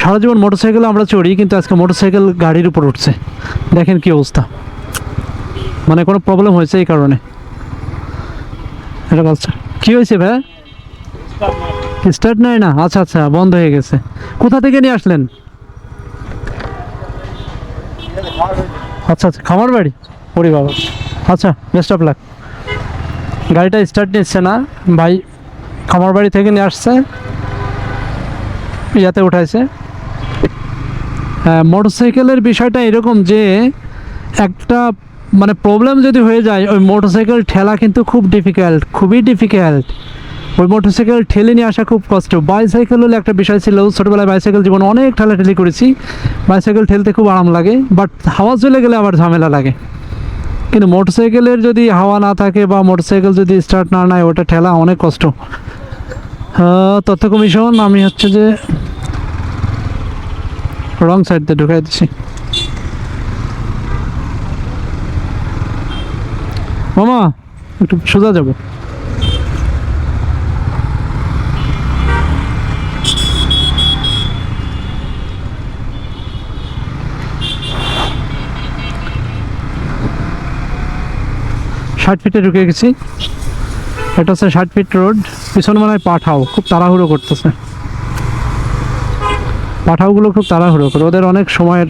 সারা জীবন মোটরসাইকেলে আমরা চড়ি, কিন্তু আজকে মোটরসাইকেল গাড়ির উপর উঠছে। দেখেন কি অবস্থা, মানে কোনো প্রবলেম হয়েছে এই কারণে। এটা বাচ্চা কী হয়েছে ভাই? স্টার্ট নেয় না? আচ্ছা আচ্ছা, বন্ধ হয়ে গেছে। কোথা থেকে নিয়ে আসলেন? আচ্ছা আচ্ছা, খামার বাড়ি। ওরে বাবা, আচ্ছা, বেস্ট অফ লাক। গাড়িটা স্টার্ট নিচ্ছে না, ভাই খামার বাড়ি থেকে নিয়ে আসছে, ইয়াতে উঠাইছে। মোটরসাইকেলের বিষয়টা এরকম যে একটা মানে প্রবলেম যদি হয়ে যায়, ওই মোটরসাইকেল ঠেলা কিন্তু খুব ডিফিকাল্ট, খুবই ডিফিকাল্ট। ওই মোটরসাইকেল ঠেলে নিয়ে আসা খুব কষ্ট। বাইসাইকেল হলে একটা বিষয় ছিল, ছোটোবেলায় বাইসাইকেল জীবন অনেক ঠেলাঠেলি করেছি, বাইসাইকেল ঠেলতে খুব আরাম লাগে, বাট হাওয়া চলে গেলে আবার ঝামেলা লাগে। কিন্তু মোটরসাইকেলের যদি হাওয়া না থাকে বা মোটরসাইকেল যদি স্টার্ট না নেয়, ওটা ঠেলা অনেক কষ্ট। তথ্য কমিশন, আমি হচ্ছে যে রং সাইড দিয়ে ঢুকাই দিচ্ছি। মামা একটু সোজা যাব। ষাট ফিটে ঢুকে গেছি। এটা হচ্ছে 60 ফিট রোড। পিছনে মনে হয় পাঠাও খুব তাড়াহুড়ো করতেছে। পাঠাওগুলো খুব তাড়াহুড়ো করে, ওদের অনেক সময়ের